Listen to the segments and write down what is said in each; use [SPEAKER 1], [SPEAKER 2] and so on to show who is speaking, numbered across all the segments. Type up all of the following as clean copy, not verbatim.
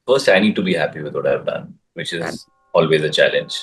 [SPEAKER 1] First, I need to be happy with what I've done, which is always a challenge.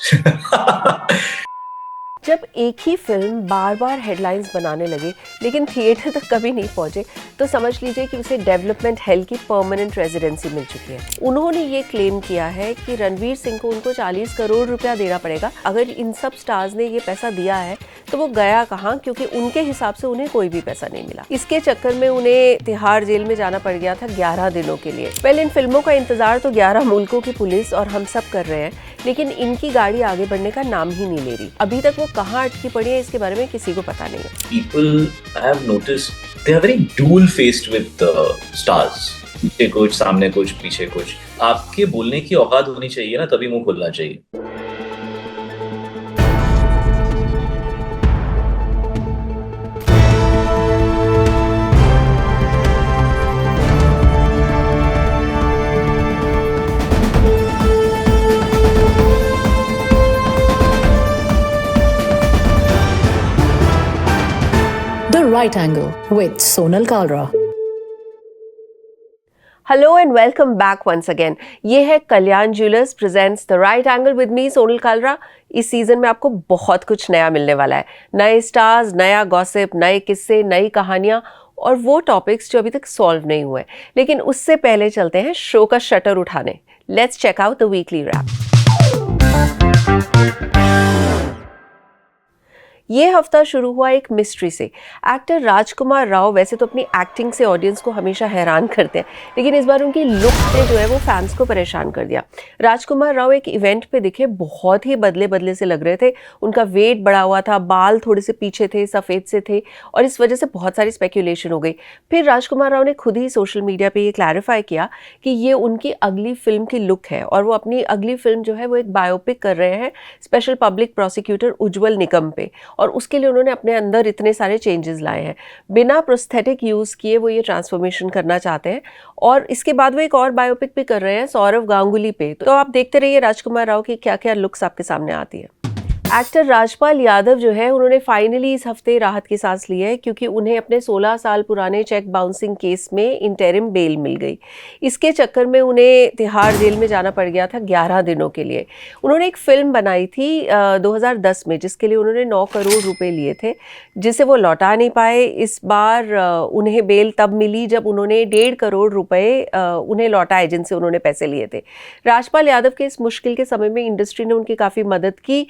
[SPEAKER 2] जब एक ही film बार बार headlines बनाने लगे लेकिन theatre तक कभी नहीं पहुंचे तो समझ लीजिए कि उसे डेवलपमेंट हेल की परमानेंट रेजिडेंसी मिल चुकी है। उन्होंने ये क्लेम किया है कि रणवीर सिंह को उनको 40 करोड़ रुपया देना पड़ेगा। अगर इन सब स्टार्स ने ये पैसा दिया है तो वो गया कहाँ, क्योंकि उनके हिसाब से उन्हें कोई भी पैसा नहीं मिला। इसके चक्कर में उन्हें तिहाड़ जेल में जाना पड़ गया था 11 दिनों के लिए। पहले इन फिल्मों का इंतजार तो 11 मुल्कों की पुलिस और हम सब कर रहे हैं, लेकिन इनकी गाड़ी आगे बढ़ने का नाम ही नहीं ले रही। अभी तक वो कहाँ अटकी पड़ी है इसके बारे में किसी को पता नहीं है।
[SPEAKER 1] People, I have noticed, they are very dual-faced with the stars. पीछे कुछ, सामने कुछ, पीछे कुछ। आपके बोलने की औकात होनी चाहिए ना, तभी मुंह खोलना चाहिए।
[SPEAKER 3] The Right Angle with Sonal Kalra.
[SPEAKER 2] Hello and welcome back once again. ये है Kalyan jewellers presents the right angle with me Sonal Kalra. इस सीजन में आपको बहुत कुछ नया मिलने वाला है। नए स्टार्स, नया गॉसिप, नए किस्से, नई कहानियां और वो टॉपिक्स जो अभी तक सॉल्व नहीं हुए। लेकिन उससे पहले चलते हैं शो का शटर उठाने। Let's check out the weekly wrap. ये हफ्ता शुरू हुआ एक मिस्ट्री से। एक्टर राजकुमार राव वैसे तो अपनी एक्टिंग से ऑडियंस को हमेशा हैरान करते हैं, लेकिन इस बार उनकी लुक ने जो है वो फैंस को परेशान कर दिया। राजकुमार राव एक इवेंट पे दिखे, बहुत ही बदले बदले से लग रहे थे। उनका वेट बढ़ा हुआ था, बाल थोड़े से पीछे थे, सफ़ेद से थे और इस वजह से बहुत सारी स्पेकुलेशन हो गई। फिर राजकुमार राव ने खुद ही सोशल मीडिया पर ये क्लैरिफाई किया कि ये उनकी अगली फिल्म की लुक है और वो अपनी अगली फिल्म जो है वो एक बायोपिक कर रहे हैं special public prosecutor Ujjwal Nikam पे, और उसके लिए उन्होंने अपने अंदर इतने सारे चेंजेस लाए हैं। बिना प्रोस्थेटिक यूज़ किए वो ये ट्रांसफॉर्मेशन करना चाहते हैं और इसके बाद वो एक और बायोपिक भी कर रहे हैं सौरव गांगुली पे। तो आप देखते रहिए राजकुमार राव की क्या क्या लुक्स आपके सामने आती है। एक्टर राजपाल यादव जो है उन्होंने फाइनली इस हफ्ते राहत की सांस ली है, क्योंकि उन्हें अपने 16 साल पुराने चेक बाउंसिंग केस में इंटरिम बेल मिल गई। इसके चक्कर में उन्हें तिहाड़ जेल में जाना पड़ गया था 11 दिनों के लिए। उन्होंने एक फिल्म बनाई थी 2010 में, जिसके लिए उन्होंने 9 करोड़ रुपए लिए थे, जिसे वो लौटा नहीं पाए। इस बार उन्हें बेल तब मिली जब उन्होंने 1.5 करोड़ रुपए उन्हें लौटाए जिनसे उन्होंने पैसे लिए थे। राजपाल यादव के इस मुश्किल के समय में इंडस्ट्री ने उनकी काफ़ी मदद की।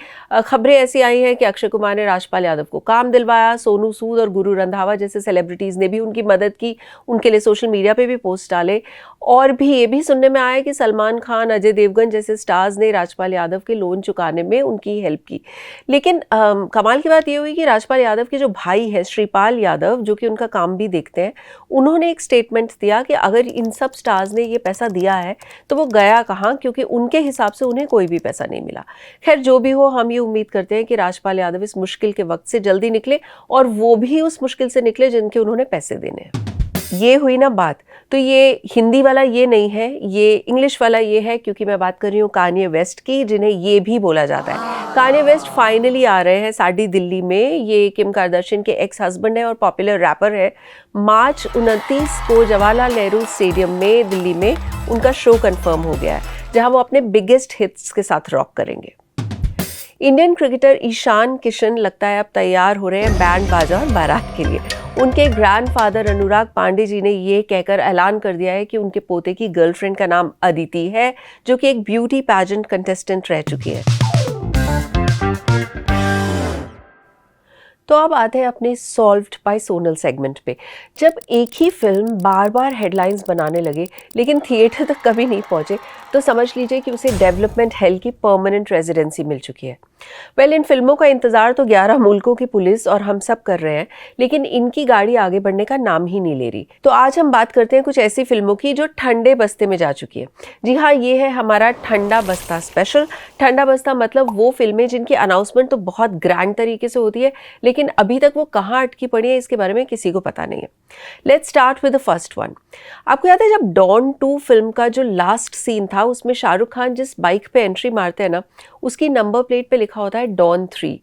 [SPEAKER 2] खबरें ऐसी आई हैं कि अक्षय कुमार ने राजपाल यादव को काम दिलवाया, सोनू सूद और गुरु रंधावा जैसे सेलिब्रिटीज़ ने भी उनकी मदद की, उनके लिए सोशल मीडिया पे भी पोस्ट डाले। और भी ये भी सुनने में आया कि सलमान खान, अजय देवगन जैसे स्टार्स ने राजपाल यादव के लोन चुकाने में उनकी हेल्प की। लेकिन कमाल की बात ये हुई कि राजपाल यादव के जो भाई हैं श्रीपाल यादव, जो कि उनका काम भी देखते हैं, उन्होंने एक स्टेटमेंट दिया कि अगर इन सब स्टार्स ने ये पैसा दिया है तो वो गया कहाँ, क्योंकि उनके हिसाब से उन्हें कोई भी पैसा नहीं मिला। खैर जो भी हो, हम ये उम्मीद करते हैं कि राजपाल यादव इस मुश्किल के वक्त से जल्दी निकले और वो भी उस मुश्किल से निकले जिनके उन्होंने पैसे देने हैं। ये हुई ना बात। तो ये हिंदी वाला ये नहीं है, ये इंग्लिश वाला ये है, क्योंकि मैं बात कर रही हूँ कान्ये वेस्ट की, जिन्हें ये भी बोला जाता है। कान्ये वेस्ट फाइनली आ रहे हैं साड़ी दिल्ली में। ये किम कार्दाशियन के एक्स हस्बैंड है और पॉपुलर रैपर है। मार्च 29 को जवाहरलाल नेहरू स्टेडियम में दिल्ली में उनका शो कंफर्म हो गया है, जहां वो अपने बिगेस्ट हिट्स के साथ रॉक करेंगे। इंडियन क्रिकेटर ईशान किशन लगता है अब तैयार हो रहे हैं बैंड बाजा और बारात के लिए। उनके ग्रैंडफादर अनुराग पांडे जी ने ये कहकर ऐलान कर दिया है कि उनके पोते की गर्लफ्रेंड का नाम अदिति है, जो कि एक ब्यूटी पैजेंट कंटेस्टेंट रह चुकी है। तो अब आते हैं अपने सॉल्व्ड बाय सोनल सेगमेंट पे। जब एक ही फिल्म बार बार हेडलाइंस बनाने लगे लेकिन थिएटर तक कभी नहीं पहुंचे तो समझ लीजिए कि उसे डेवलपमेंट हेल की परमानेंट रेजिडेंसी मिल चुकी है। इन फिल्मों का इंतजार तो 11 मुल्कों की पुलिस और हम सब कर रहे हैं, लेकिन इनकी गाड़ी आगे बढ़ने का नाम ही नहीं ले रही। तो आज हम बात करते हैं कुछ ऐसी फिल्मों की जो ठंडे बस्ते में जा चुकी है। जी हाँ, ये है हमारा ठंडा बस्ता स्पेशल। ठंडा बस्ता मतलब वो फिल्में जिनकी अनाउंसमेंट तो बहुत ग्रैंड तरीके से होती है, लेकिन अभी तक वो कहाँ अटकी पड़ी है इसके बारे में किसी को पता नहीं है। Let's start with the first one. आपको याद है जब डॉन 2 फिल्म का जो लास्ट सीन था, उसमें शाहरुख खान जिस बाइक पे एंट्री मारते हैं ना, उसकी नंबर प्लेट पे देखा होता है डॉन 3,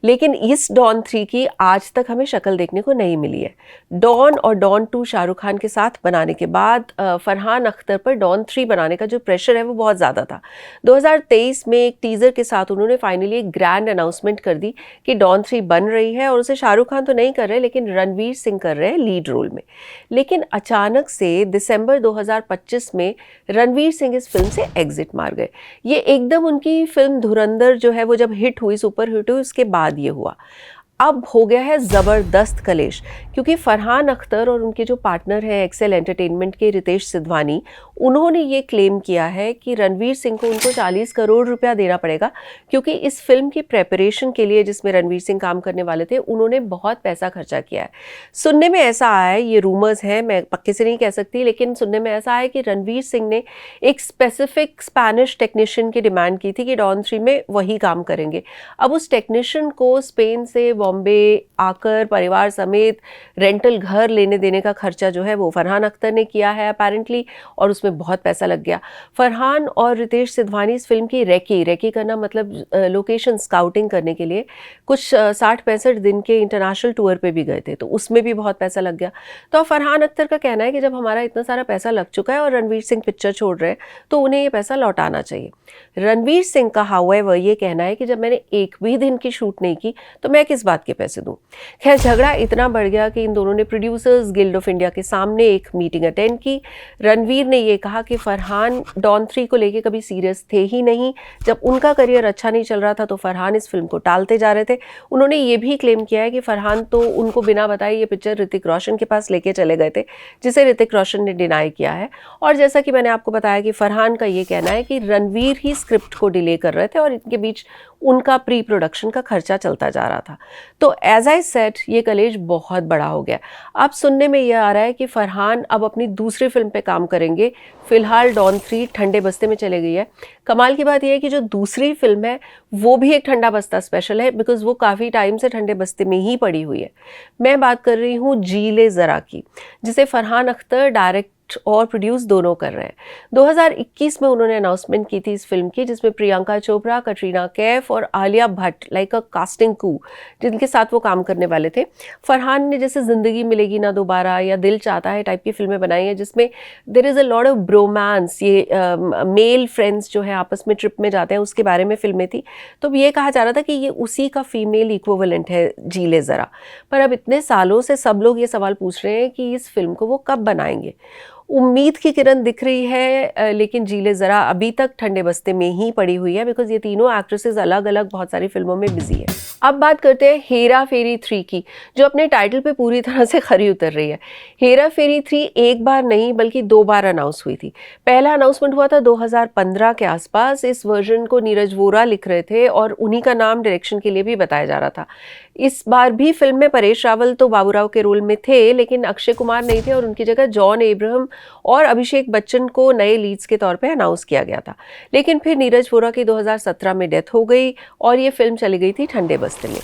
[SPEAKER 2] लेकिन इस डॉन 3 की आज तक हमें शक्ल देखने को नहीं मिली है। डॉन और डॉन 2 शाहरुख खान के साथ बनाने के बाद फरहान अख्तर पर डॉन 3 बनाने का जो प्रेशर है वो बहुत ज़्यादा था। 2023 में एक टीज़र के साथ उन्होंने फाइनली एक ग्रैंड अनाउंसमेंट कर दी कि डॉन 3 बन रही है और उसे शाहरुख खान तो नहीं कर रहे लेकिन रणवीर सिंह कर रहे हैं लीड रोल में। लेकिन अचानक से दिसंबर 2025 में रणवीर सिंह इस फिल्म से एग्जिट मार गए। ये एकदम उनकी फिल्म धुरंधर जो है वो जब हिट हुई, सुपर हिट हुई, उसके बाद ये हुआ। अब हो गया है ज़बरदस्त कलेश, क्योंकि फरहान अख्तर और उनके जो पार्टनर हैं एक्सेल एंटरटेनमेंट के रितेश सिधवानी, उन्होंने ये क्लेम किया है कि रणवीर सिंह को उनको 40 करोड़ रुपया देना पड़ेगा, क्योंकि इस फिल्म की प्रेपरेशन के लिए जिसमें रणवीर सिंह काम करने वाले थे उन्होंने बहुत पैसा खर्चा किया है। सुनने में ऐसा आया है, ये रूमर्स हैं, मैं पक्के से नहीं कह सकती, लेकिन सुनने में ऐसा आया कि रणवीर सिंह ने एक स्पेसिफिक स्पेनिश टेक्नीशियन की डिमांड की थी कि डॉन 3 में वही काम करेंगे। अब उस टेक्नीशियन को स्पेन से बॉम्बे आकर परिवार समेत रेंटल घर लेने देने का खर्चा जो है वो फरहान अख्तर ने किया है अपेरेंटली, और उसमें बहुत पैसा लग गया। फरहान और रितेश सिधवानी इस फिल्म की रेकी करना मतलब लोकेशन स्काउटिंग करने के लिए कुछ 60-65 दिन के इंटरनेशनल टूर पे भी गए थे, तो उसमें भी बहुत पैसा लग गया। तो फरहान अख्तर का कहना है कि जब हमारा इतना सारा पैसा लग चुका है और रणवीर सिंह पिक्चर छोड़ रहे हैं तो उन्हें ये पैसा लौटाना चाहिए। रणवीर सिंह का हाउएवर ये कहना है कि जब मैंने एक भी दिन की शूट नहीं की तो मैं किस बात के पैसे दूं। खैर, झगड़ा इतना बढ़ गया कि इन दोनों ने प्रोड्यूसर्स गिल्ड ऑफ इंडिया के सामने एक मीटिंग अटेंड की। रणवीर ने ये कहा कि फरहान डॉन 3 को लेके कभी सीरियस थे ही नहीं। जब उनका करियर अच्छा नहीं चल रहा था तो फरहान इस फिल्म को टालते जा रहे थे। उन्होंने ये भी क्लेम किया है कि फरहान तो उनको बिना बताए ये पिक्चर ऋतिक रोशन के पास लेके चले गए थे, जिसे ऋतिक रोशन ने डिनाई किया है। और जैसा कि मैंने आपको बताया कि फरहान का ये कहना है कि रणवीर ही स्क्रिप्ट को डिले कर रहे थे और इनके बीच उनका प्री प्रोडक्शन का खर्चा चलता जा रहा था। तो एज आई सेड, ये कलेश बहुत बड़ा हो गया। अब सुनने में ये आ रहा है कि फरहान अब अपनी दूसरी फिल्म पे काम करेंगे। फिलहाल डॉन 3 ठंडे बस्ते में चले गई है। कमाल की बात यह है कि जो दूसरी फिल्म है वो भी एक ठंडा बस्ता स्पेशल है, बिकॉज वो काफ़ी टाइम से ठंडे बस्ते में ही पड़ी हुई है। मैं बात कर रही हूँ जी ले ज़रा की, जिसे फरहान अख्तर डायरेक्ट और प्रोड्यूस दोनों कर रहे हैं। 2021 में उन्होंने अनाउंसमेंट की थी इस फिल्म की, जिसमें प्रियंका चोपड़ा, कटरीना कैफ और Alia Bhatt like a casting coup जिनके साथ वो काम करने वाले थे। फरहान ने जैसे ज़िंदगी मिलेगी ना दोबारा या दिल चाहता है टाइप की फिल्में बनाई हैं, जिसमें there is a lot of bromance, ये मेल फ्रेंड्स जो है आपस में ट्रिप में जाते हैं, उसके बारे में फिल्में थी। तो ये कहा जा रहा था कि ये उसी का फीमेल इक्विवेलेंट है जी ले ज़रा। पर अब इतने सालों से सब लोग ये सवाल पूछ रहे हैं कि इस फिल्म को वो कब बनाएंगे। उम्मीद की किरण दिख रही है, लेकिन जी ले ज़रा अभी तक ठंडे बस्ते में ही पड़ी हुई है, बिकॉज ये तीनों एक्ट्रेसेस अलग अलग बहुत सारी फिल्मों में बिजी है। अब बात करते हैं हेरा फेरी 3 की, जो अपने टाइटल पे पूरी तरह से खरी उतर रही है। हेरा फेरी 3 एक बार नहीं बल्कि 2 बार अनाउंस हुई थी। पहला अनाउंसमेंट हुआ था 2015 के आसपास। इस वर्जन को नीरज वोरा लिख रहे थे और उन्हीं का नाम डायरेक्शन के लिए भी बताया जा रहा था। इस बार भी फिल्म में परेश रावल तो बाबूराव के रोल में थे, लेकिन अक्षय कुमार नहीं थे और उनकी जगह जॉन एब्राहम और अभिषेक बच्चन को नए लीड्स के तौर पे अनाउंस किया गया था। लेकिन फिर नीरज वोरा की 2017 में डेथ हो गई और ये फिल्म चली गई थी ठंडे बस्ते में।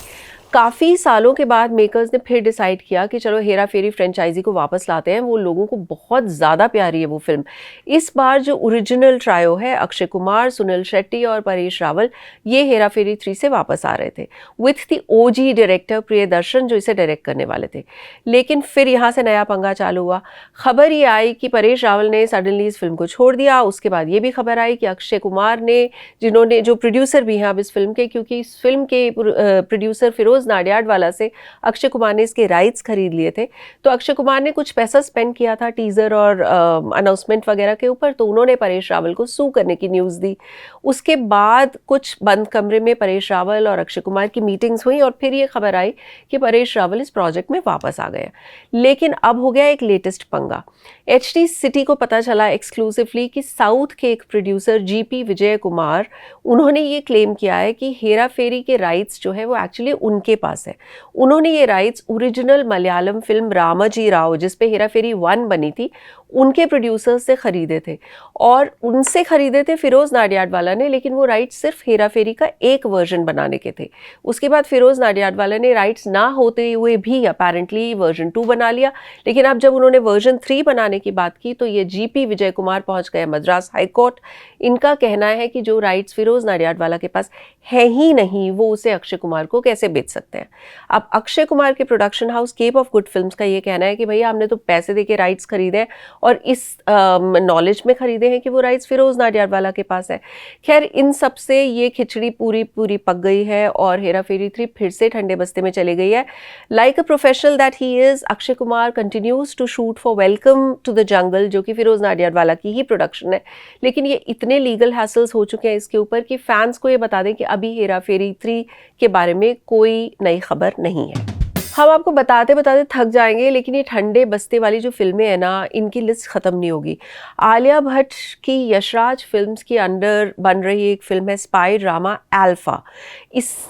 [SPEAKER 2] काफ़ी सालों के बाद मेकर्स ने फिर डिसाइड किया कि चलो हेरा फेरी फ्रेंचाइजी को वापस लाते हैं। वो लोगों को बहुत ज़्यादा प्यारी है वो फिल्म। इस बार जो ओरिजिनल ट्रायो है, अक्षय कुमार, सुनील शेट्टी और परेश रावल, ये हेरा फेरी 3 से वापस आ रहे थे with the OG director Priyadarshan, जो इसे डायरेक्ट करने वाले थे। लेकिन फिर यहाँ से नया पंगा चालू हुआ। खबर ये आई कि परेश रावल ने सडनली इस फिल्म को छोड़ दिया। उसके बाद ये भी खबर आई कि अक्षय कुमार ने, जिन्होंने जो प्रोड्यूसर भी हैं अब इस फिल्म के, क्योंकि इस फिल्म के प्रोड्यूसर फिरोज नाडियाडवाला से अक्षय कुमार ने इसके राइट्स खरीद लिए थे, तो अक्षय कुमार ने कुछ पैसा स्पेंड किया था टीजर और अनाउंसमेंट वगैरह के ऊपर, तो उन्होंने परेश रावल को सू करने की न्यूज़ दी। उसके बाद कुछ बंद कमरे में परेश रावल और अक्षय कुमार की मीटिंग्स हुई और फिर ये खबर आई कि परेश रावल इस प्रोजेक्ट में वापस आ गए। लेकिन अब हो गया एक लेटेस्ट पंगा। HD सिटी को पता चला एक्सक्लूसिवली कि साउथ के एक प्रोड्यूसर GP विजय कुमार, उन्होंने ये क्लेम किया है कि हेरा फेरी के राइट्स जो है वो एक्चुअली उनके पास है। उन्होंने ये rights original Malayalam film Ramaji Rao, जिस पे हेरा फेरी 1 बनी थी, उनके प्रोड्यूसर्स से ख़रीदे थे और उनसे ख़रीदे थे फिरोज़ नाडियाडवाला ने, लेकिन वो राइट्स सिर्फ हेरा फेरी का एक वर्जन बनाने के थे। उसके बाद फिरोज़ नाडियाडवाला ने राइट्स ना होते हुए भी अपेरेंटली वर्जन 2 बना लिया, लेकिन अब जब उन्होंने वर्जन 3 बनाने की बात की तो ये जीपी विजय कुमार पहुंच गए मद्रास हाई कोर्ट। इनका कहना है कि जो राइट्स फिरोज़ नाडियाडवाला के पास है ही नहीं, वो उसे अक्षय कुमार को कैसे बेच सकते हैं। अब अक्षय कुमार के production house Cape of Good Films का ये कहना है कि भैया हमने तो पैसे दे के राइट्स खरीदे हैं और इस नॉलेज में खरीदे हैं कि वो राइट्स फिरोज़ नाडियाडवाला के पास है। खैर, इन सब से ये खिचड़ी पूरी पूरी पक गई है और हेरा फेरी 3 फिर से ठंडे बस्ते में चली गई है। Like a professional that he is, Akshay Kumar continues to shoot for Welcome to the Jungle, जो कि फिरोज़ नाडियाडवाला की ही प्रोडक्शन है। लेकिन ये इतने लीगल हैसल्स हो चुके हैं इसके ऊपर कि फैंस को ये बता दें कि अभी हेरा फेरी 3 के बारे में कोई नई खबर नहीं है। हम आपको बताते बताते थक जाएंगे, लेकिन ये ठंडे बस्ते वाली जो फिल्में हैं ना, इनकी लिस्ट ख़त्म नहीं होगी। आलिया भट्ट की यशराज फिल्म्स के अंडर बन रही एक फिल्म है स्पाई ड्रामा अल्फा।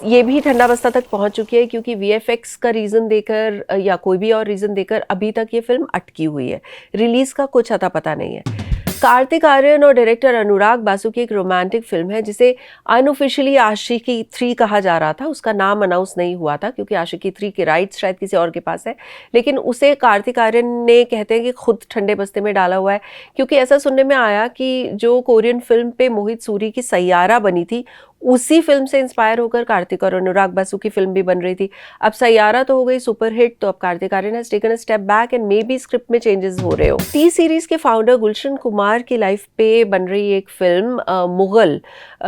[SPEAKER 2] ये भी ठंडा बस्ता तक पहुंच चुकी है क्योंकि वीएफएक्स का रीज़न देकर या कोई भी और रीज़न देकर अभी तक ये फिल्म अटकी हुई है। रिलीज़ का कुछ अता पता नहीं है। कार्तिक आर्यन और डायरेक्टर अनुराग बासु की एक रोमांटिक फिल्म है जिसे अनऑफिशियली आशिकी 3 कहा जा रहा था। उसका नाम अनाउंस नहीं हुआ था क्योंकि आशिकी 3 के राइट्स शायद किसी और के पास है, लेकिन उसे कार्तिक आर्यन ने कहते हैं कि खुद ठंडे बस्ते में डाला हुआ है, क्योंकि ऐसा सुनने में आया कि जो कोरियन फिल्म पे मोहित सूरी की सैयारा बनी थी, उसी फिल्म से इंस्पायर होकर कार्तिक और अनुराग बासु की फिल्म भी बन रही थी। अब सैयारा तो हो गई सुपरहिट, तो अब Kartik Aaryan has taken a step back and maybe script में चेंजेस हो रहे हो। टी सीरीज के फाउंडर गुलशन कुमार की लाइफ पे बन रही एक फिल्म मुगल,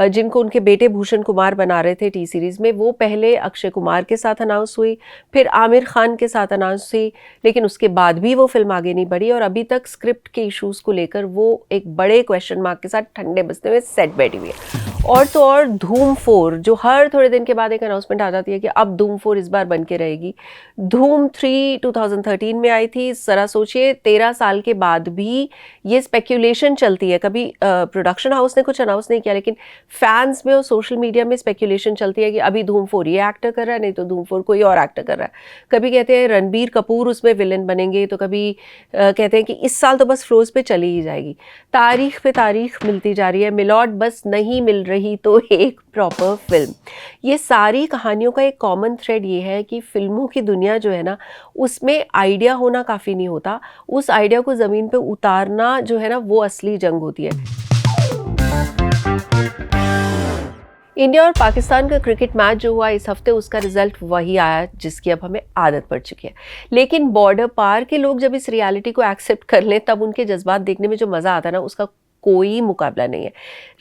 [SPEAKER 2] जिनको उनके बेटे भूषण कुमार बना रहे थे टी सीरीज में, वो पहले अक्षय कुमार के साथ अनाउंस हुई, फिर आमिर खान के साथ अनाउंस हुई, लेकिन उसके बाद भी वो फिल्म आगे नहीं बढ़ी और अभी तक स्क्रिप्ट के इश्यूज को लेकर वो एक बड़े क्वेश्चन मार्क के साथ ठंडे बस्ते में सेट बैठी हुई है। और तो और धूम 4, जो हर थोड़े दिन के बाद एक अनाउंसमेंट आ जाती है कि अब धूम 4 इस बार बन के रहेगी। धूम 3 2013 में आई थी। जरा सोचिए 13 साल के बाद भी ये स्पेक्यूलेशन चलती है। कभी प्रोडक्शन हाउस ने कुछ अनाउंस नहीं किया, लेकिन फैंस में और सोशल मीडिया में स्पेक्यूलेशन चलती है कि अभी धूम 4 ये एक्टर कर रहा है, नहीं तो धूम 4 कोई और एक्टर कर रहा है। कभी कहते हैं रणबीर कपूर उसमें विलन बनेंगे, तो कभी कहते हैं कि इस साल तो बस फ्रोज पे चली ही जाएगी। तारीख पे तारीख मिलती जा रही है। मिलॉर्ड बस नहीं मिल रही तो एक प्रॉपर फिल्म। ये सारी कहानियों का एक कॉमन थ्रेड ये है कि फिल्मों की दुनिया जो है ना, उसमें आइडिया होना काफ़ी नहीं होता, उस आइडिया को ज़मीन पे उतारना जो है ना, वो असली जंग होती है। इंडिया और पाकिस्तान का क्रिकेट मैच जो हुआ इस हफ्ते, उसका रिजल्ट वही आया जिसकी अब हमें आदत पड़ चुकी है। लेकिन बॉर्डर पार के लोग जब इस रियलिटी को एक्सेप्ट कर लें, तब उनके जज्बात देखने में जो मज़ा आता है ना, उसका कोई मुकाबला नहीं है।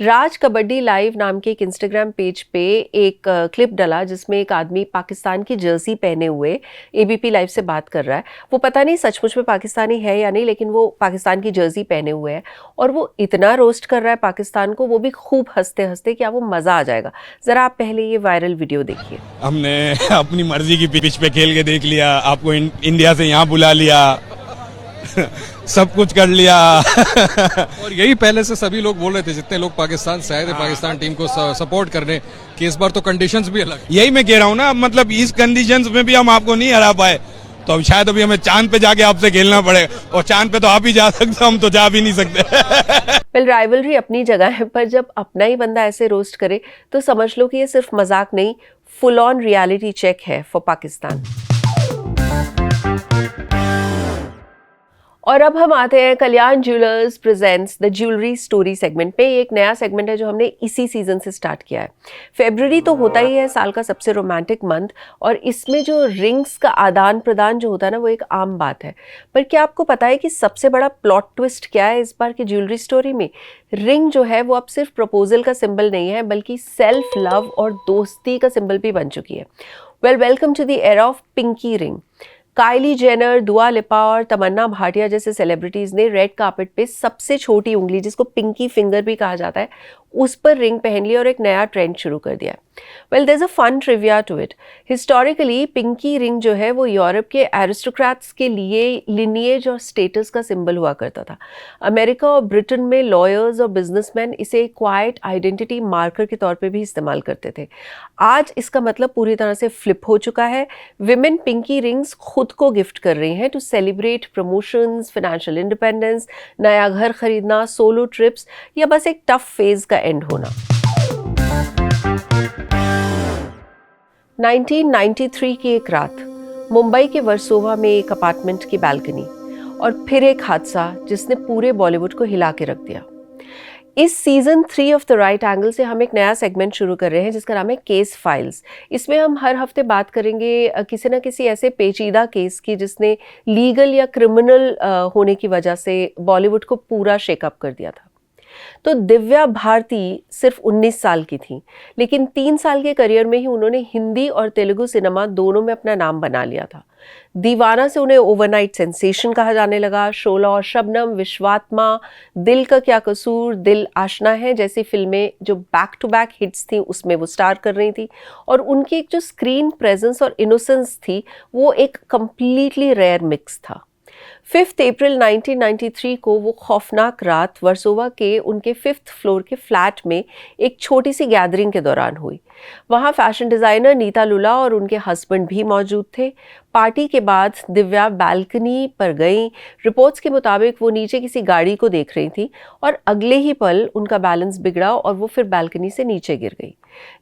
[SPEAKER 2] राज कबड्डी लाइव नाम के एक इंस्टाग्राम पेज पे एक क्लिप डला जिसमें एक आदमी पाकिस्तान की जर्सी पहने हुए एबीपी लाइव से बात कर रहा है। वो पता नहीं सचमुच में पाकिस्तानी है या नहीं, लेकिन वो पाकिस्तान की जर्सी पहने हुए है और वो इतना रोस्ट कर रहा है पाकिस्तान को, वो भी खूब हंसते हंसते, कि वो मज़ा आ जाएगा। ज़रा आप पहले ये वायरल वीडियो देखिए।
[SPEAKER 4] हमने अपनी मर्जी की पिच पे खेल के देख लिया, आपको इंडिया से यहाँ बुला लिया, सब कुछ कर लिया।
[SPEAKER 5] और यही पहले से सभी लोग बोल रहे थे, जितने लोग पाकिस्तान से आए थे पाकिस्तान टीम को सपोर्ट करने, कि इस बार तो कंडीशंस भी अलग।
[SPEAKER 4] यही मैं कह रहा हूँ ना, मतलब इस कंडीशंस में भी हम आपको नहीं हरा पाए, तो अब शायद अभी हमें चांद पे जाके आपसे खेलना पड़ेगा, और चांद पे तो आप ही जा सकते, हम तो जा भी नहीं सकते।
[SPEAKER 2] वेल, राइवलरी अपनी जगह है, पर जब अपना ही बंदा ऐसे रोस्ट करे तो समझ लो कि ये सिर्फ मजाक नहीं, फुल ऑन रियलिटी चेक है फॉर पाकिस्तान। और अब हम आते हैं Kalyan jewellers presents the jewellery story segment पे। ये एक नया सेगमेंट है जो हमने इसी सीजन से स्टार्ट किया है। फरवरी तो होता ही है साल का सबसे रोमांटिक मंथ, और इसमें जो रिंग्स का आदान प्रदान जो होता है ना, वो एक आम बात है। पर क्या आपको पता है कि सबसे बड़ा प्लॉट ट्विस्ट क्या है इस बार की ज्वेलरी स्टोरी में? रिंग जो है वो अब सिर्फ प्रपोजल का सिंबल नहीं है, बल्कि सेल्फ लव और दोस्ती का सिंबल भी बन चुकी है। Welcome to the era of pinky ring. Kylie Jenner, Dua Lipa और तमन्ना भाटिया जैसे सेलिब्रिटीज़ ने रेड कार्पेट पे सबसे छोटी उंगली, जिसको पिंकी फिंगर भी कहा जाता है, उस पर रिंग पहन ली और एक नया ट्रेंड शुरू कर दिया। Well, there is a fun trivia to it. Historically pinky ring जो है वो यूरोप के एरिस्टोक्रेट्स के लिए लिनिएज और स्टेटस का सिंबल हुआ करता था। अमेरिका और ब्रिटेन में लॉयर्स और बिजनेसमैन इसे क्वाइट आइडेंटिटी मार्कर के तौर पे भी इस्तेमाल करते थे। आज इसका मतलब पूरी तरह से फ्लिप हो चुका है। विमेन पिंकी रिंग्स खुद को गिफ्ट कर रही हैं to celebrate promotions, financial independence, नया घर खरीदना, सोलो ट्रिप्स या बस एक टफ फेज का एंड होना। 1993 की एक रात, मुंबई के वर्सोवा में एक अपार्टमेंट की बालकनी और फिर एक हादसा जिसने पूरे बॉलीवुड को हिला के रख दिया। इस season 3 of the right angle से हम एक नया सेगमेंट शुरू कर रहे हैं जिसका नाम है केस फाइल्स। इसमें हम हर हफ्ते बात करेंगे किसी न किसी ऐसे पेचीदा केस की जिसने लीगल या क्रिमिनल होने की वजह से बॉलीवुड को पूरा शेकअप कर दिया था। तो दिव्या भारती सिर्फ 19 साल की थी, लेकिन 3 साल के करियर में ही उन्होंने हिंदी और तेलुगु सिनेमा दोनों में अपना नाम बना लिया था। दीवाना से उन्हें ओवरनाइट सेंसेशन कहा जाने लगा। शोला और शबनम, विश्वात्मा, दिल का क्या कसूर, दिल आशना है जैसी फिल्में जो बैक टू बैक हिट्स थी उसमें वो स्टार कर रही थी और उनकी एक जो स्क्रीन प्रेजेंस और इनोसेंस थी वो एक कंप्लीटली रेयर मिक्स था। 5 अप्रैल 1993 को वो खौफनाक रात वर्सोवा के उनके 5th फ्लोर के फ्लैट में एक छोटी सी गैदरिंग के दौरान हुई। वहाँ फैशन डिज़ाइनर नीता लुला और उनके हस्बैंड भी मौजूद थे। पार्टी के बाद दिव्या बालकनी पर गईं। रिपोर्ट्स के मुताबिक वो नीचे किसी गाड़ी को देख रही थी और अगले ही पल उनका बैलेंस बिगड़ा और वो फिर बालकनी से नीचे गिर गई।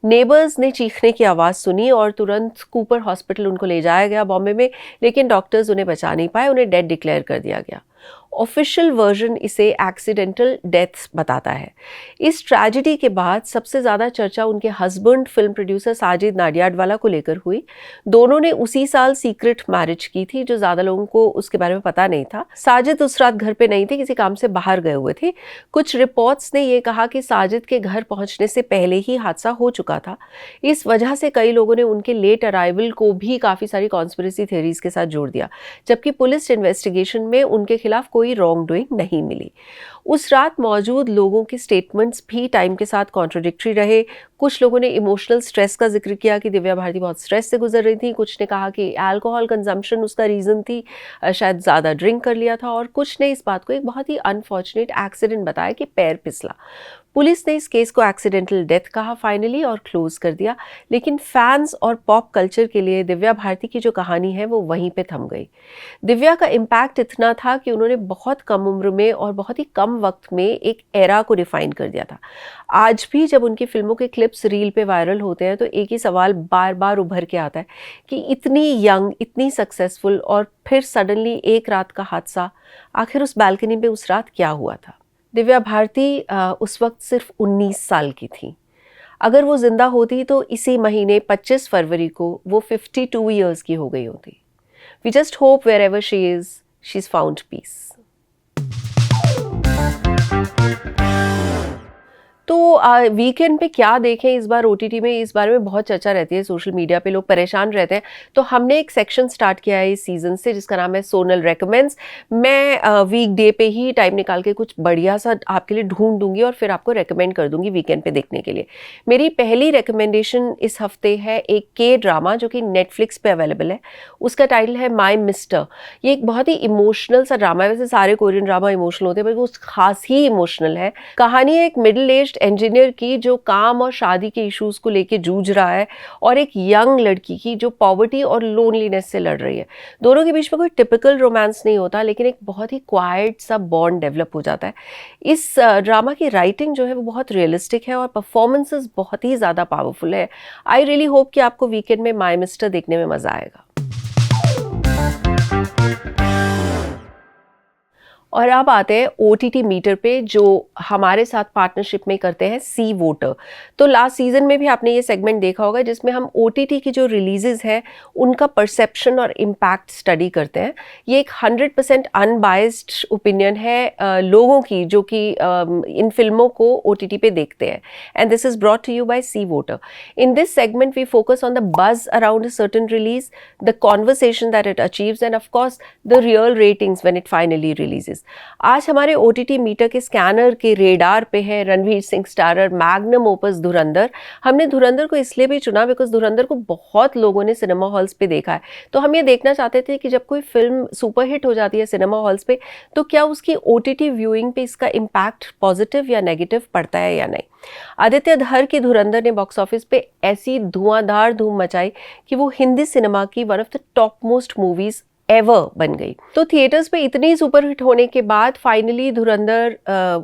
[SPEAKER 2] नेबर्स ने चीखने की आवाज़ सुनी और तुरंत कूपर हॉस्पिटल उनको ले जाया गया बॉम्बे में, लेकिन डॉक्टर्स उन्हें बचा नहीं पाए, उन्हें डेड डिक्लेयर कर दिया गया। ऑफिशियल वर्जन इसे एक्सीडेंटल डेथ बताता है। इस ट्रेजेडी के बाद सबसे ज़्यादा चर्चा उनके husband film producer Sajid Nadiadwala को लेकर हुई। दोनों ने उसी साल सीक्रेट मैरिज की थी, जो ज़्यादा लोगों को उसके बारे में पता नहीं था। साजिद उस रात घर पे नहीं थे, किसी काम से बाहर गए हुए थे। कुछ रिपोर्ट्स ने ये कहा कि साजिद के घर पहुंचने से पहले ही हादसा हो चुका था। इस वजह से कई लोगों ने उनके लेट अराइवल को भी काफ़ी सारी कॉन्स्पिरेसी थ्योरीज के साथ जोड़ दिया, जबकि पुलिस इन्वेस्टिगेशन में उनके खिलाफ कोई रॉन्ग डूइंग नहीं मिली। उस रात मौजूद लोगों के स्टेटमेंट्स भी टाइम के साथ कॉन्ट्रोडिक्टरी रहे। कुछ लोगों ने इमोशनल स्ट्रेस का जिक्र किया कि दिव्या भारती बहुत स्ट्रेस से गुजर रही थी। कुछ ने कहा कि अल्कोहल कंजम्पशन उसका रीज़न थी, शायद ज़्यादा ड्रिंक कर लिया था, और कुछ ने इस बात को एक बहुत ही अनफॉर्चुनेट एक्सीडेंट बताया कि पैर फिसला। पुलिस ने इस केस को एक्सीडेंटल डेथ कहा फाइनली और क्लोज कर दिया, लेकिन फैंस और पॉप कल्चर के लिए दिव्या भारती की जो कहानी है वो वहीं पे थम गई। दिव्या का इम्पैक्ट इतना था कि उन्होंने बहुत कम उम्र में और बहुत ही कम वक्त में एक एरा को डिफाइन कर दिया था। आज भी जब उनकी फिल्मों के क्लिप्स रील पे वायरल होते हैं तो एक ही सवाल बार बार उभर के आता है कि इतनी यंग, इतनी सक्सेसफुल और फिर सडनली एक रात का हादसा, आखिर उस बालकनी पे उस रात क्या हुआ था। दिव्या भारती उस वक्त सिर्फ 19 साल की थी। अगर वो जिंदा होती तो इसी महीने 25 फरवरी को वो 52 ईयर्स की हो गई होती। We just hope wherever she is found peace. तो वीकेंड पे क्या देखें इस बार OTT में, इस बारे में बहुत चर्चा रहती है, सोशल मीडिया पे लोग परेशान रहते हैं। तो हमने एक सेक्शन स्टार्ट किया है इस सीज़न से जिसका नाम है सोनल रेकमेंड्स। मैं वीक डे पे ही टाइम निकाल के कुछ बढ़िया सा आपके लिए ढूंढ दूंगी और फिर आपको रेकमेंड कर दूंगी वीकेंड पे देखने के लिए। मेरी पहली रिकमेंडेशन इस हफ्ते है एक के ड्रामा जो कि नेटफ्लिक्स पे अवेलेबल है। उसका टाइटल है माई मिस्टर। ये एक बहुत ही इमोशनल सा ड्रामा है। वैसे सारे कोरियन ड्रामा इमोशनल होते हैं, पर वो खास ही इमोशनल है। कहानी है एक मिडिल एज्ड इंजीनियर की जो काम और शादी के इश्यूज को लेके जूझ रहा है, और एक यंग लड़की की जो पॉवर्टी और लोनलीनेस से लड़ रही है। दोनों के बीच में कोई टिपिकल रोमांस नहीं होता, लेकिन एक बहुत ही क्वाइट सा बॉन्ड डेवलप हो जाता है। इस ड्रामा की राइटिंग जो है वो बहुत रियलिस्टिक है और परफॉर्मेंसेस बहुत ही ज़्यादा पावरफुल है। आई रियली होप कि आपको वीकेंड में माई मिस्टर देखने में मज़ा आएगा। और अब आते हैं OTT मीटर पे, जो हमारे साथ पार्टनरशिप में करते हैं सी वोटर। तो लास्ट सीजन में भी आपने ये सेगमेंट देखा होगा जिसमें हम OTT की जो रिलीजेस हैं उनका परसेप्शन और इम्पैक्ट स्टडी करते हैं। ये एक 100% अनबायस्ड ओपिनियन है लोगों की जो कि इन फिल्मों को OTT पे देखते हैं। And this is brought to you by C voter. In this segment we focus on the buzz around a certain release, the conversation that it achieves, and of course the real ratings when it finally releases. आज हमारे OTT meter के scanner के radar पे है Ranveer Singh starrer magnum opus Dhurandhar. हमने धुरंधर को इसलिए भी चुना बिकॉज धुरंधर को बहुत लोगों ने सिनेमा हॉल्स पे देखा है। तो हम ये देखना चाहते थे कि जब कोई फिल्म सुपरहिट हो जाती है सिनेमा हॉल्स पे तो क्या उसकी OTT व्यूइंग पे इसका इम्पैक्ट पॉजिटिव या नेगेटिव पड़ता है या नहीं। आदित्य धर की धुरंधर ने बॉक्स ऑफिस पे ऐसी धुआंधार धूम मचाई कि वो हिंदी सिनेमा की one of the top most movies ever बन गई। तो थिएटर्स पे इतनी सुपरहिट होने के बाद फाइनली धुरंधर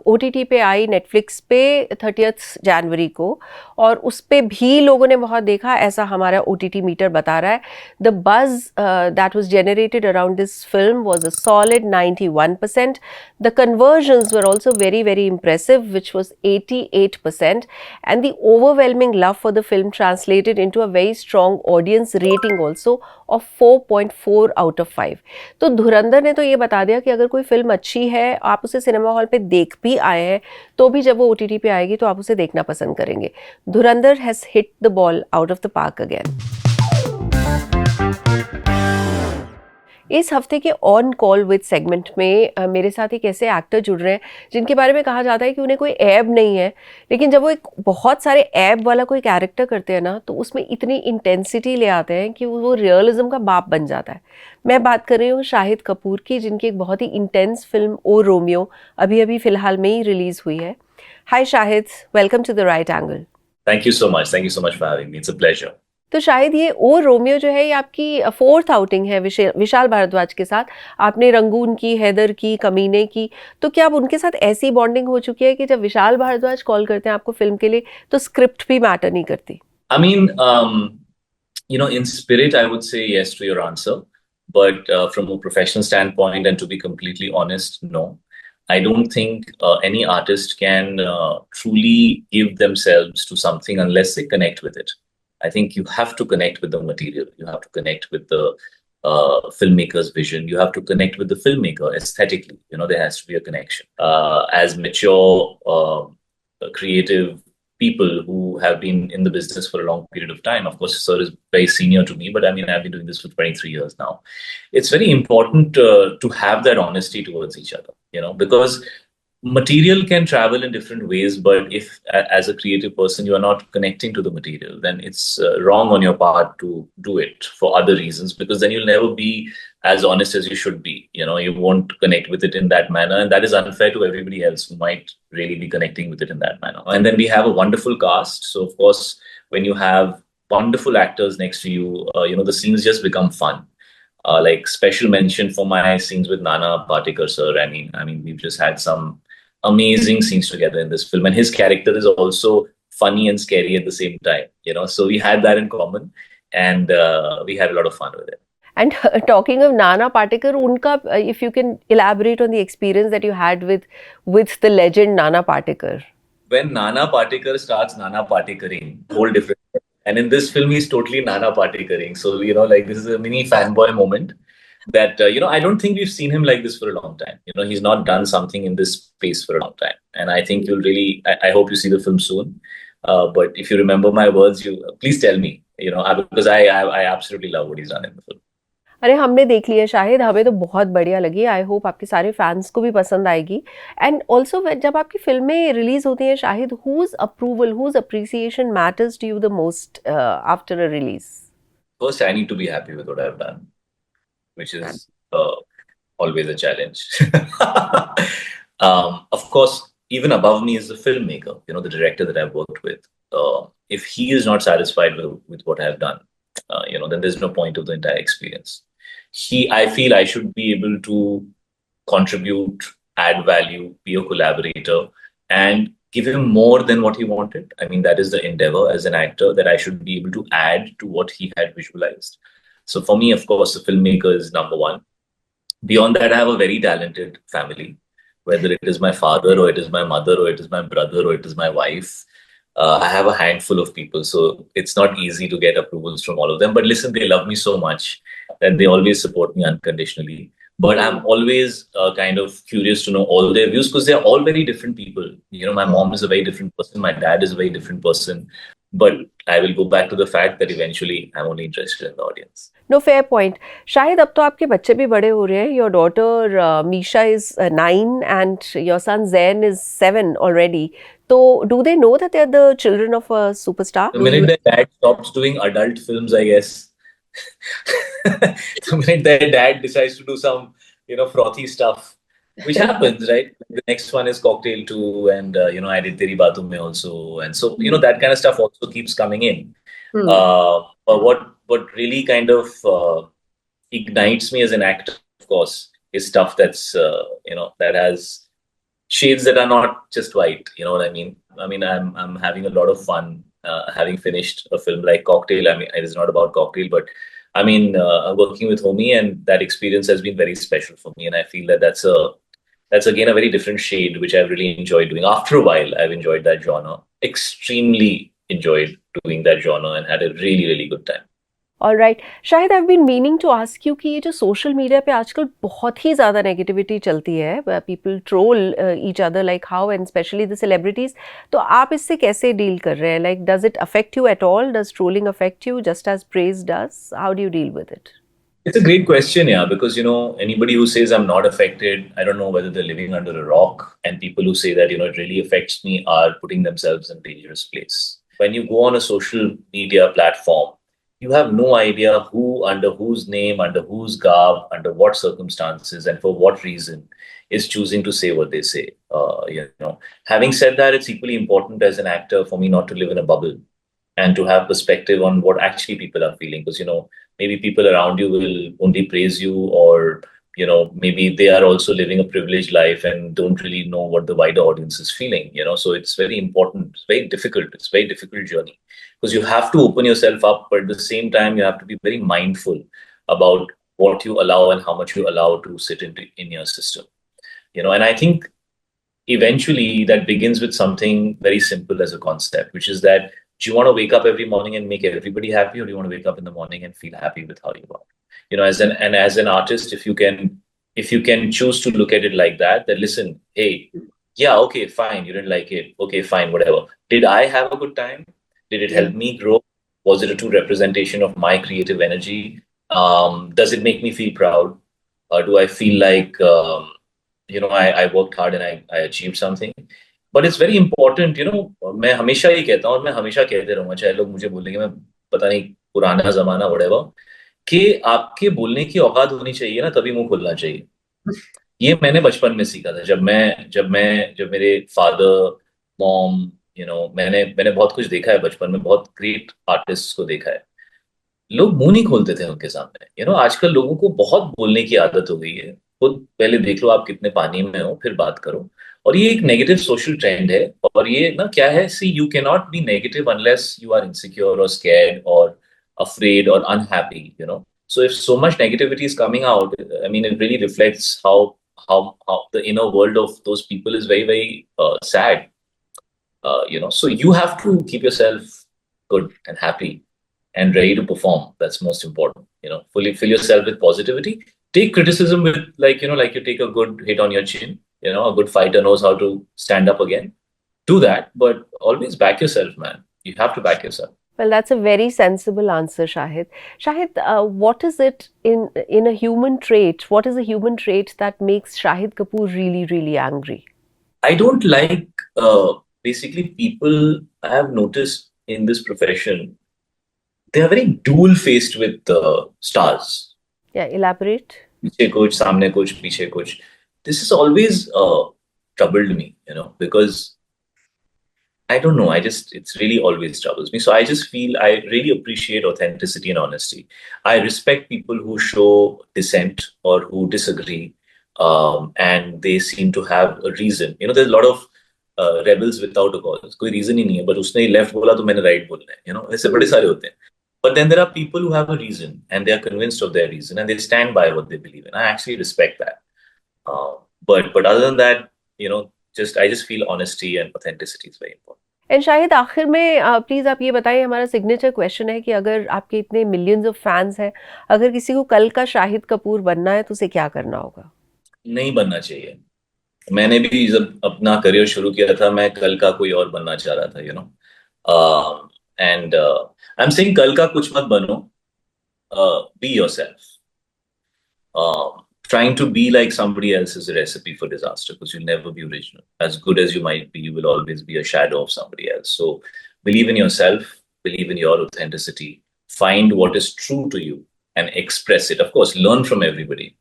[SPEAKER 2] OTT पे आई नेटफ्लिक्स पे 30 जनवरी को और उस पे भी लोगों ने बहुत देखा, ऐसा हमारा OTT मीटर बता रहा है। द बज that was generated around this film was a solid 91%. The conversions were also very, very impressive, which was 88%. And the overwhelming love for the film translated into a very strong audience rating also of 4.4 out of 5. तो धुरंधर ने तो ये बता दिया कि अगर कोई film अच्छी है, आप उसे सिनेमा हॉल पे देख भी आए हैं, तो भी जब वो OTT पे आएगी तो आप उसे देखना पसंद करेंगे। धुरंधर has hit the ball out of the park again. इस हफ्ते के ऑन कॉल विद सेगमेंट में मेरे साथ एक ऐसे एक्टर जुड़ रहे हैं जिनके बारे में कहा जाता है कि उन्हें कोई ऐब नहीं है, लेकिन जब वो एक बहुत सारे ऐब वाला कोई कैरेक्टर करते हैं ना तो उसमें इतनी इंटेंसिटी ले आते हैं कि वो रियलिज्म का बाप बन जाता है। मैं बात कर रही हूँ शाहिद कपूर की, जिनकी एक बहुत ही इंटेंस फिल्म ओ रोमियो अभी अभी फिलहाल में ही रिलीज हुई है। Hi Shahid, welcome to the right angle.
[SPEAKER 1] Thank you so much. Thank you so much for having me. It's a pleasure.
[SPEAKER 2] तो शायद ये ओ रोमियो जो है ये आपकी 4th आउटिंग है विशाल भारद्वाज के साथ। आपने रंगून की, हैदर की, कमीने की, तो क्या अब उनके साथ ऐसी बॉन्डिंग हो चुकी है कि जब विशाल भारद्वाज कॉल करते हैं आपको फिल्म के लिए तो स्क्रिप्ट भी मैटर नहीं करती?
[SPEAKER 1] I mean, in spirit, I would say yes to your answer. But from a professional standpoint, and to be completely honest, no. I don't think any artist can truly give themselves to something unless they connect with it. I think you have to connect with the material. You have to connect with the filmmaker's vision. You have to connect with the filmmaker aesthetically. There has to be a connection. As mature, creative people who have been in the business for a long period of time, of course, sir is very senior to me, but I mean, I've been doing this for 23 years now. It's very important to have that honesty towards each other, because material can travel in different ways, but if as a creative person you are not connecting to the material, then it's wrong on your part to do it for other reasons, because then you'll never be as honest as you should be. You won't connect with it in that manner, and that is unfair to everybody else who might really be connecting with it in that manner. And then we have a wonderful cast, so of course when you have wonderful actors next to you, the scenes just become fun. Like special mention for my scenes with Nana Patekar sir. I mean we've just had some amazing scenes together in this film, and his character is also funny and scary at the same time, so we had that in common, and we had a lot of fun with it.
[SPEAKER 2] And talking of Nana Patekar, unka, if you can elaborate on the experience that you had with the legend Nana Patekar.
[SPEAKER 1] When Nana Patekar starts Nana Patekaring, whole different, and in this film he's totally Nana Patekaring, so this is a mini fanboy moment that I don't think we've seen him like this for a long time. He's not done something in this space for a long time, and I think you'll really, I hope you see the film soon, but if you remember my words, you please tell me, because I absolutely love what he's done in the film.
[SPEAKER 2] अरे हमने देख लिया शाहिद, हमें तो बहुत बढ़िया लगी। I hope आपके सारे फैंस को भी पसंद आएगी। एंड ऑल्सो जब आपकी फिल्में रिलीज होती हैं Shahid, whose approval, whose appreciation matters to you the most after a release?
[SPEAKER 1] First, I need to be happy with what I've done, which is always a challenge. Of course, even above me is the filmmaker, the director that I've worked with. If he is not satisfied with what I've done, then there's no point of the entire experience. I feel I should be able to contribute, add value, be a collaborator, and give him more than what he wanted. I mean, that is the endeavor as an actor, that I should be able to add to what he had visualized. So for me, of course, the filmmaker is number one. Beyond that, I have a very talented family, whether it is my father or it is my mother or it is my brother or it is my wife. I have a handful of people, so it's not easy to get approvals from all of them. But listen, they love me so much that they always support me unconditionally. But I'm always kind of curious to know all their views, because they're all very different people. My mom is a very different person. My dad is a very different person. but I will go back to the fact that eventually I'm only interested in the audience.
[SPEAKER 2] No fair point. Shahid अब तो आपके बच्चे भी बड़े हो रहे हैं. Your daughter Misha is 9 and your son Zain is 7 already. तो do they know that they are the children of a superstar?
[SPEAKER 1] The minute their dad stops doing adult films, I guess, the minute their dad decides to do some, frothy stuff, which happens, right? The next one is Cocktail 2, and I did Teri Baaton Mein also, and so that kind of stuff also keeps coming in. But what really kind of ignites me as an actor, of course, is stuff that's that has shades that are not just white. You know what I mean? I mean, I'm having a lot of fun having finished a film like Cocktail. I mean, it is not about Cocktail, but I mean, working with Homi, and that experience has been very special for me, and I feel that that's again a very different shade, which I've really enjoyed doing. After a while, I've enjoyed that genre, extremely enjoyed doing that genre, and had a really, really good time.
[SPEAKER 2] All right. शायद I have been meaning to ask you कि ये जो social media पे आजकल बहुत ही ज़्यादा negativity चलती है, people troll each other like how, and especially the celebrities. तो आप इससे कैसे डील कर रहे हैं? Like does it affect you at all? Does trolling affect you just as praise does? How do you deal with it?
[SPEAKER 1] It's a great question, yeah, because anybody who says I'm not affected, I don't know whether they're living under a rock, and people who say that it really affects me are putting themselves in a dangerous place. When you go on a social media platform, you have no idea who, under whose name, under whose garb, under what circumstances, and for what reason is choosing to say what they say. Having said that, it's equally important as an actor for me not to live in a bubble and to have perspective on what actually people are feeling, because maybe people around you will only praise you, or maybe they are also living a privileged life and don't really know what the wider audience is feeling. So it's very important. It's very difficult. It's a very difficult journey, because you have to open yourself up, but at the same time you have to be very mindful about what you allow and how much you allow to sit in your system. And I think eventually that begins with something very simple as a concept, which is that, do you want to wake up every morning and make everybody happy, or do you want to wake up in the morning and feel happy with how you are? As an artist, if you can choose to look at it like that, then listen, hey, yeah, okay, fine, you didn't like it, okay, fine, whatever. Did I have a good time? Did it help me grow? Was it a true representation of my creative energy? Does it make me feel proud? Or do I feel like I worked hard and I achieved something? But it's very important, मैं हमेशा ही कहता हूँ, और मैं हमेशा कहते रहूंगा, चाहे लोग मुझे बोलेंगे मैं पता नहीं पुराना जमाना whatever, कि आपके बोलने की औकात होनी चाहिए ना, तभी मुंह खुलना चाहिए. ये मैंने बचपन में सीखा था. जब मेरे फादर, मॉम, मैंने बहुत कुछ देखा है बचपन में, बहुत ग्रेट आर्टिस्ट को देखा है. लोग मुंह नहीं खोलते थे उनके सामने. आजकल लोगों को बहुत बोलने की आदत हो गई है. खुद पहले देख लो आप कितने पानी में हो, फिर बात करो. और ये एक नेगेटिव सोशल ट्रेंड है. और ये ना क्या है, see you can not be negative unless you are insecure और स्कैर्ड और afraid or unhappy. So if so much negativity is coming out, I mean, it really reflects how the inner world of those people is very, very sad. So you have to keep yourself good and happy and ready to perform. That's most important. Fill yourself with positivity. Take criticism with like you take a good hit on your chin. A good fighter knows how to stand up again. Do that, but always back yourself, man. You have to back yourself.
[SPEAKER 2] Well, that's a very sensible answer, Shahid. Shahid, what is it in a human trait? What is a human trait that makes Shahid Kapoor really, really angry?
[SPEAKER 1] I don't like basically people I have noticed in this profession. They are very dual-faced with stars.
[SPEAKER 2] Yeah, elaborate.
[SPEAKER 1] पीछे कुछ, सामने कुछ, पीछे कुछ. This has always troubled me, because I don't know. It's really always troubles me. So I just feel I really appreciate authenticity and honesty. I respect people who show dissent or who disagree, and they seem to have a reason. There's a lot of rebels without a cause. कोई reason ही नहीं है, but उसने left बोला तो मैंने right बोलना है. ऐसे बड़े सारे होते हैं. But then there are people who have a reason and they are convinced of their reason and they stand by what they believe in. I actually respect that. But other than that, I just feel honesty and authenticity is very important.
[SPEAKER 2] And Shahid, आखिर में please आप ये बताइए, हमारा signature question है कि अगर आपके इतने मिलियंस ऑफ फैंस हैं, अगर किसी को कल का शाहिद कपूर बनना है तो उसे क्या करना होगा?
[SPEAKER 1] नहीं बनना चाहिए. मैंने भी जब अपना करियर शुरू किया था, मैं कल का कोई और बनना चाह रहा था, And I'm saying kal ka kuch mat bano. Be yourself. Trying to be like somebody else is a recipe for disaster, because you'll never be original. As good as you might be, you will always be a shadow of somebody else. So believe in yourself, believe in your authenticity, find what is true to you and express it. Of course, learn from everybody,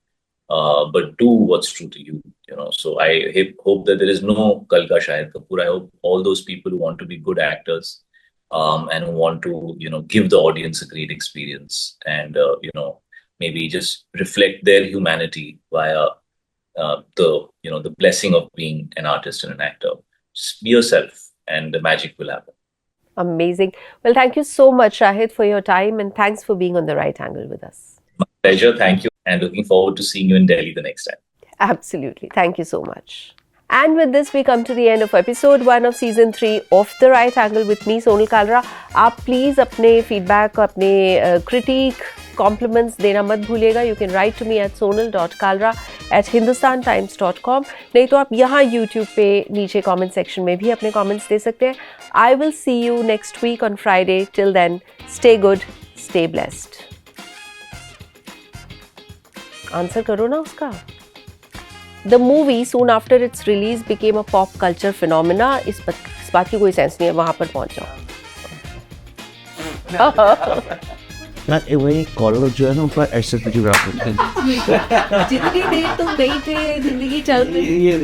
[SPEAKER 1] but do what's true to you. So I hope that there is no Kal Ka Shahid Kapoor. I hope all those people who want to be good actors, and who want to, give the audience a great experience, and maybe just reflect their humanity via the blessing of being an artist and an actor. Just be yourself, and the magic will happen.
[SPEAKER 2] Amazing. Well, thank you so much, Shahid, for your time, and thanks for being on The Right Angle with us.
[SPEAKER 1] My pleasure. Thank you, and looking forward to seeing you in Delhi the next time.
[SPEAKER 2] Absolutely. Thank you so much. And with this, we come to the end of episode 1 of season 3 of The Right Angle with me, Sonal Kalra. आप please अपने feedback, अपने critic, compliments देना मत भूलिएगा. You can write to me at sonal.kalra@hindustantimes.com. नहीं तो आप यहाँ YouTube पे नीचे कमेंट सेक्शन में भी अपने कमेंट्स दे सकते हैं. I will see you next week on Friday. Till then, stay good, stay blessed. Answer करो ना उसका. The movie, soon after its release, became a pop culture phenomena. इस बात की कोई सेंस नहीं है, वहाँ पर पहुँच जाओ.
[SPEAKER 6] वही कॉलर जो है ना ऊपर ऐसे कुछ
[SPEAKER 2] जितनी देर तुम नहीं थे, जिंदगी चल रही.
[SPEAKER 6] ये